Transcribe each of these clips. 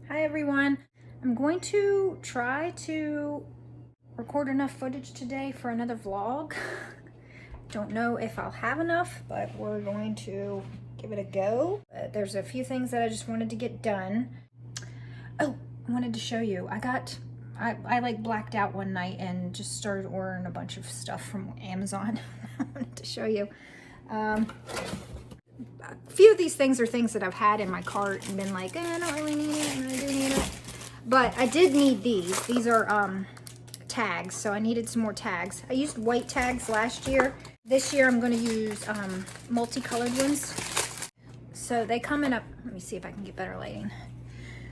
Hi everyone. I'm going to try to record enough footage today for another vlog. Don't know if I'll have enough, but we're going to give it a go. There's a few things that I just wanted to get done. Oh, I wanted to show you. I like blacked out one night and just started ordering a bunch of stuff from Amazon. I wanted to show you. A few of these things are things that I've had in my cart and been like, I don't really need it, and I do need it. But I did need these. These are tags, so I needed some more tags. I used white tags last year. This year I'm going to use multicolored ones. So they come in a, let me see if I can get better lighting.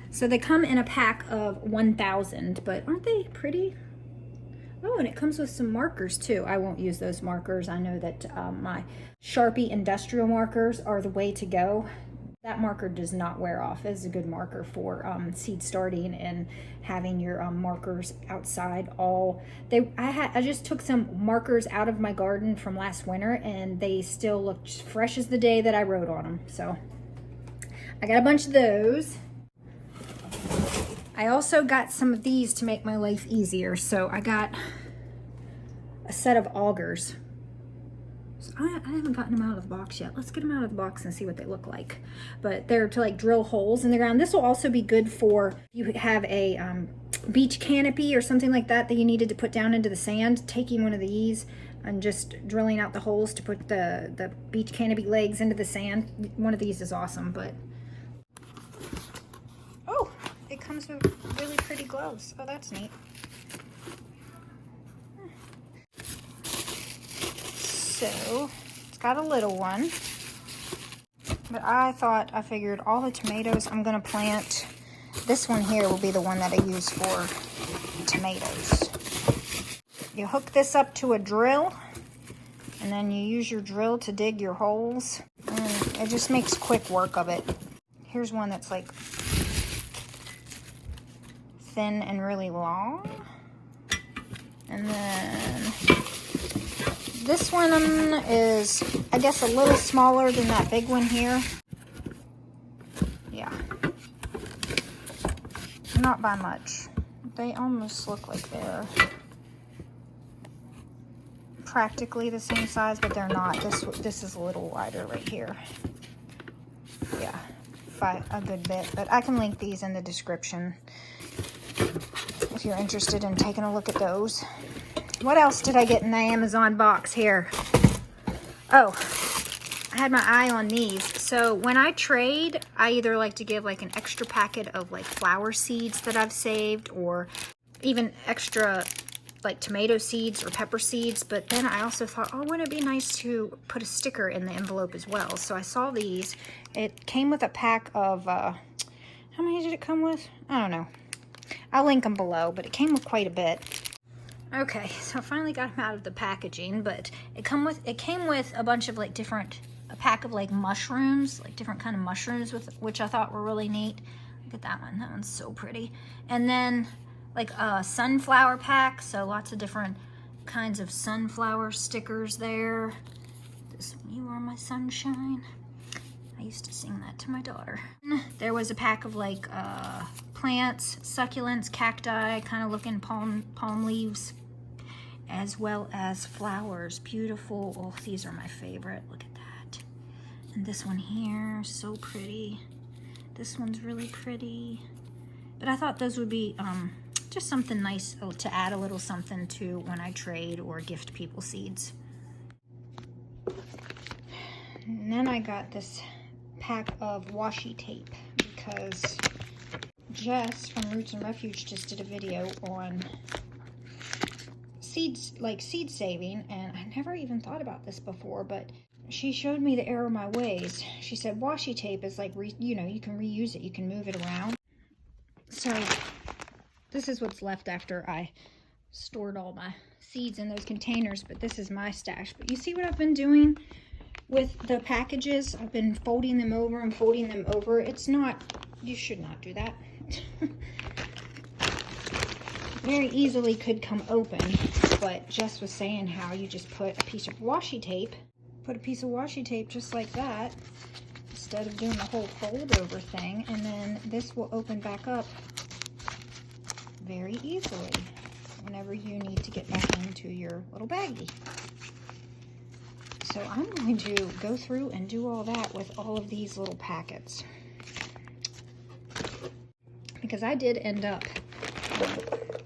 So they come in a pack of 1,000, but aren't they pretty? Oh, and it comes with some markers too. I won't use those markers. I know that my Sharpie industrial markers are the way to go. That marker does not wear off. It's a good marker for seed starting and having your markers outside. I just took some markers out of my garden from last winter and they still look fresh as the day that I wrote on them. So I got a bunch of those. I also got some of these to make my life easier. So I got a set of augers. So I haven't gotten them out of the box yet. Let's get them out of the box and see what they look like. But they're to like drill holes in the ground. This will also be good for if you have a beach canopy or something like that that you needed to put down into the sand. Taking one of these and just drilling out the holes to put the beach canopy legs into the sand. One of these is awesome, but oh, it comes with really pretty gloves. Oh, that's neat. So it's got a little one, but I figured all the tomatoes I'm gonna plant, this one here will be the one that I use for tomatoes. You hook this up to a drill and then you use your drill to dig your holes, and it just makes quick work of it. Here's one that's like thin and really long, and then this one is, I guess, a little smaller than that big one here. Yeah. Not by much. They almost look like they're practically the same size, but they're not. This is a little wider right here. Yeah, by a good bit. But I can link these in the description if you're interested in taking a look at those. What else did I get in the Amazon box here? Oh, I had my eye on these. So when I trade, I either like to give like an extra packet of like flower seeds that I've saved, or even extra like tomato seeds or pepper seeds. But then I also thought, oh, wouldn't it be nice to put a sticker in the envelope as well? So I saw these. It came with a pack of, how many did it come with? I don't know. I'll link them below, but it came with quite a bit. Okay, so I finally got them out of the packaging, but it came with a bunch of like a pack of like mushrooms, like different kind of mushrooms, which I thought were really neat. Look at that one. That one's so pretty. And then like a sunflower pack, so lots of different kinds of sunflower stickers there. This one, you are my sunshine. I used to sing that to my daughter. There was a pack of like plants, succulents, cacti, kind of looking palm leaves, as well as flowers. Beautiful. Oh, these are my favorite. Look at that. And this one here, so pretty. This one's really pretty. But I thought those would be just something nice to add a little something to when I trade or gift people seeds. And then I got this pack of washi tape because Jess from Roots and Refuge just did a video on seeds, like seed saving, and I never even thought about this before, but she showed me the error of my ways. She said washi tape is like, you know, you can reuse it, you can move it around. So this is what's left after I stored all my seeds in those containers, but this is my stash. But you see what I've been doing with the packages? I've been folding them over and folding them over. It's not, you should not do that. Very easily could come open, but Jess was saying how you just put a piece of washi tape just like that, instead of doing the whole fold over thing. And then this will open back up very easily whenever you need to get back into your little baggie. So I'm going to go through and do all that with all of these little packets. Because I did end up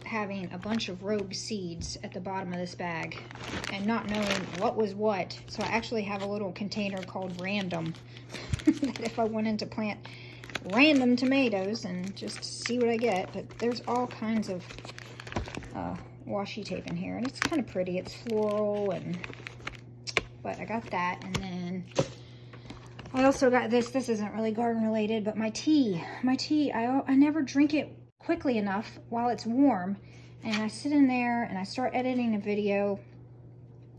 having a bunch of rogue seeds at the bottom of this bag and not knowing what was what. So I actually have a little container called random that if I wanted to plant random tomatoes and just see what I get. But there's all kinds of washi tape in here, and it's kind of pretty. It's floral, but I got that. And then I also got this. This isn't really garden related, but my tea. I never drink it quickly enough while it's warm, and I sit in there and I start editing a video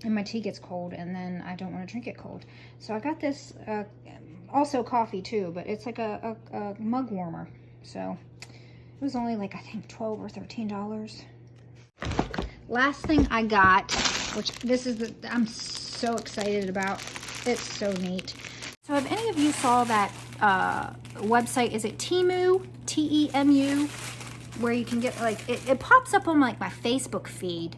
and my tea gets cold, and then I don't want to drink it cold. So I got this, also coffee too, but it's like a mug warmer. So it was only like, I think $12 or $13. Last thing I got, which this is I'm so excited about. It's so neat. So if any of you saw that website, is it Temu, T-E-M-U, where you can get like, it pops up on like my Facebook feed,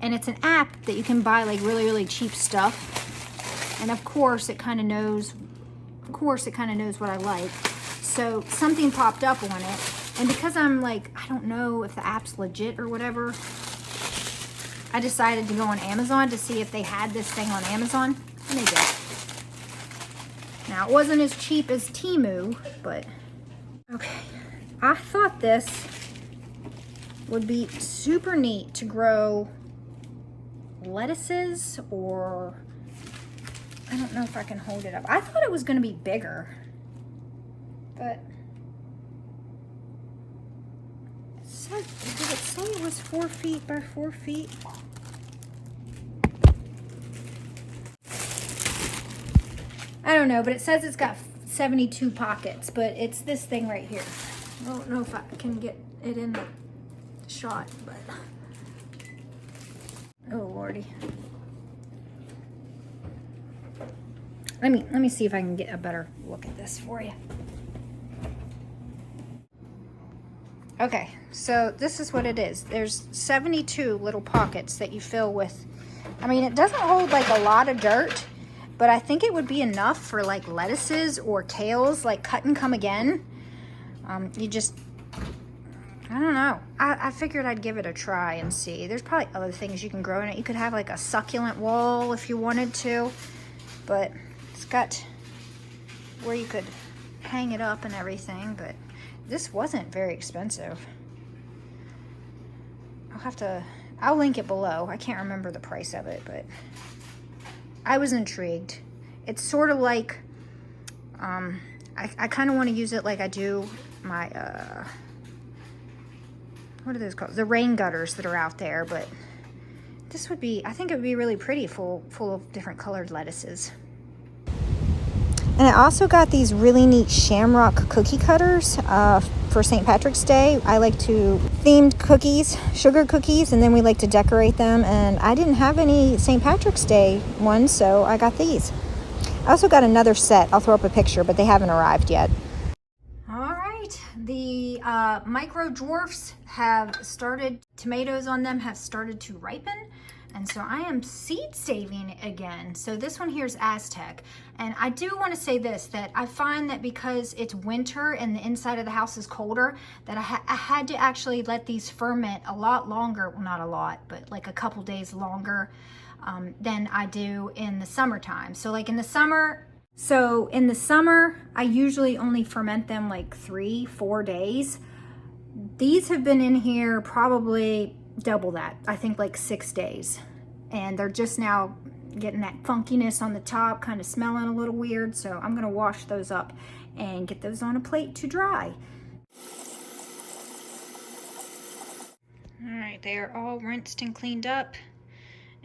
and it's an app that you can buy like really, really cheap stuff. And of course it kind of knows what I like. So something popped up on it, and because I'm like, I don't know if the app's legit or whatever, I decided to go on Amazon to see if they had this thing on Amazon, and they did. Now, it wasn't as cheap as Temu, but okay. I thought this would be super neat to grow lettuces, or I don't know if I can hold it up. I thought it was going to be bigger, but did it say it was 4 feet by 4 feet? I don't know, but it says it's got 72 pockets, but it's this thing right here. I don't know if I can get it in the shot, but oh lordy. Let me see if I can get a better look at this for you. Okay, so this is what it is. There's 72 little pockets that you fill with. I mean, it doesn't hold like a lot of dirt, but I think it would be enough for like lettuces or kales, like cut and come again. You just, I don't know. I figured I'd give it a try and see. There's probably other things you can grow in it. You could have like a succulent wall if you wanted to, but it's got where you could hang it up and everything. But this wasn't very expensive. I'll link it below. I can't remember the price of it, but I was intrigued. It's sort of like, I kind of want to use it like I do my, what are those called? The rain gutters that are out there, but this would be, I think it would be really pretty full of different colored lettuces. And I also got these really neat shamrock cookie cutters for St. Patrick's Day. I like to themed cookies, sugar cookies, and then we like to decorate them. And I didn't have any St. Patrick's Day ones, so I got these. I also got another set. I'll throw up a picture, but they haven't arrived yet. All right, the micro dwarfs have started, tomatoes on them have started to ripen. And so I am seed saving again. So this one here is Aztec. And I do want to say this, that I find that because it's winter and the inside of the house is colder, that I had to actually let these ferment a lot longer. Well, not a lot, but like a couple days longer than I do in the summertime. So like in the summer, I usually only ferment them like 3-4 days. These have been in here probably double that. I think like 6 days. And they're just now getting that funkiness on the top, kind of smelling a little weird. So I'm gonna wash those up and get those on a plate to dry. All right, they are all rinsed and cleaned up.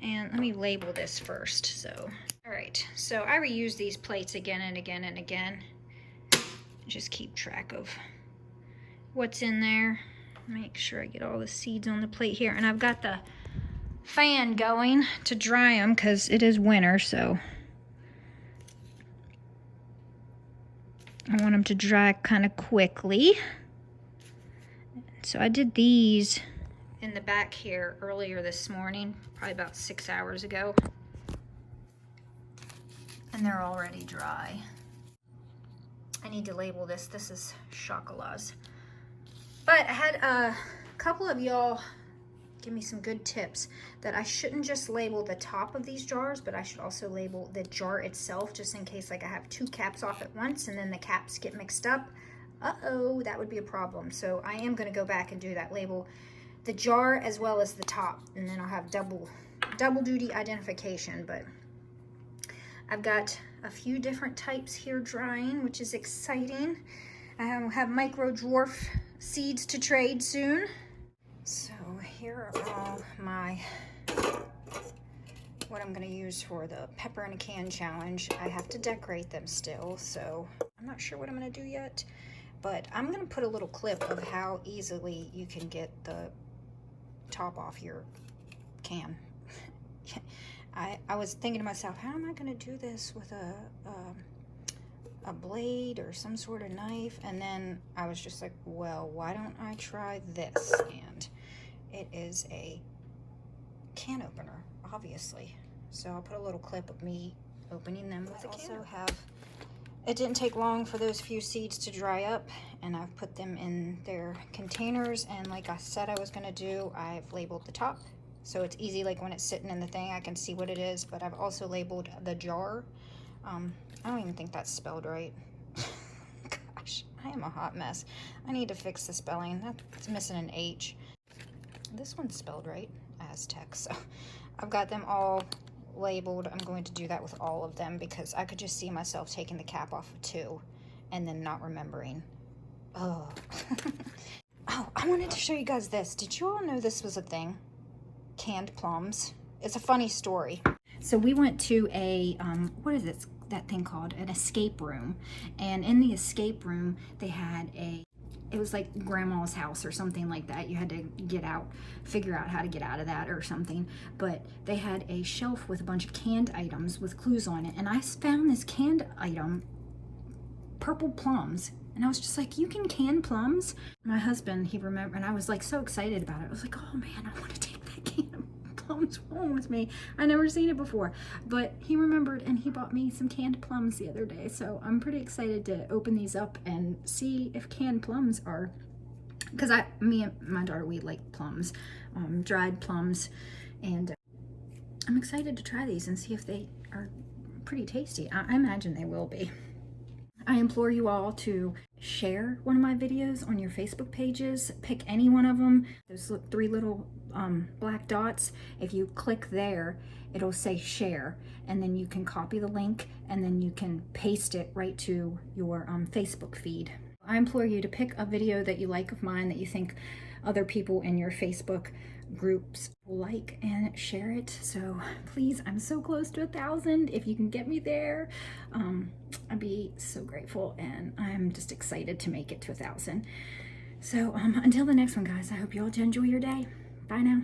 And let me label this first. So, all right, so I reuse these plates again and again and again. Just keep track of what's in there. Make sure I get all the seeds on the plate here. And I've got the fan going to dry them because it is winter, so. I want them to dry kind of quickly. So I did these in the back here earlier this morning, probably about 6 hours ago. And they're already dry. I need to label this. This is chocolats. But I had a couple of y'all give me some good tips that I shouldn't just label the top of these jars, but I should also label the jar itself, just in case like I have 2 caps off at once and then the caps get mixed up. Uh-oh, that would be a problem. So I am going to go back and do that. Label the jar as well as the top, and then I'll have double duty identification. But I've got a few different types here drying, which is exciting. I have micro dwarf seeds to trade soon. So here are all my, what I'm going to use for the pepper in a can challenge. I have to decorate them still, so I'm not sure what I'm going to do yet. But I'm going to put a little clip of how easily you can get the top off your can. I was thinking to myself, how am I going to do this with a blade or some sort of knife? And then I was just like, well, why don't I try this? And it is a can opener, obviously. So I'll put a little clip of me opening them with a can. I also have, it didn't take long for those few seeds to dry up, and I've put them in their containers, and like I said I was going to do, I've labeled the top. So it's easy, like when it's sitting in the thing, I can see what it is, but I've also labeled the jar. I don't even think that's spelled right. Gosh, I am a hot mess. I need to fix the spelling. That's missing an H. This one's spelled right, Aztec. So I've got them all labeled. I'm going to do that with all of them because I could just see myself taking the cap off of 2 and then not remembering. Oh. Oh, I wanted to show you guys this. Did you all know this was a thing? Canned plums. It's a funny story. So we went to a, what is it, that thing called? An escape room. And in the escape room, they had it was like grandma's house or something like that. You had to figure out how to get out of that or something. But they had a shelf with a bunch of canned items with clues on it. And I found this canned item, purple plums. And I was just like, you can can plums? My husband, he remembered, and I was like so excited about it. I was like, oh man, I want to take that can of plums home with me. I never seen it before. But he remembered and he bought me some canned plums the other day. So I'm pretty excited to open these up and see if canned plums are, because me and my daughter, we like plums, dried plums. And I'm excited to try these and see if they are pretty tasty. I imagine they will be. I implore you all to share one of my videos on your Facebook pages. Pick any one of them. Those 3 little black dots. If you click there, it'll say share, and then you can copy the link and then you can paste it right to your Facebook feed. I implore you to pick a video that you like of mine that you think other people in your Facebook groups will like, and share it. So please, I'm so close to 1,000. If you can get me there, I'd be so grateful, and I'm just excited to make it to 1,000. So until the next one, guys, I hope you all enjoy your day. Bye now.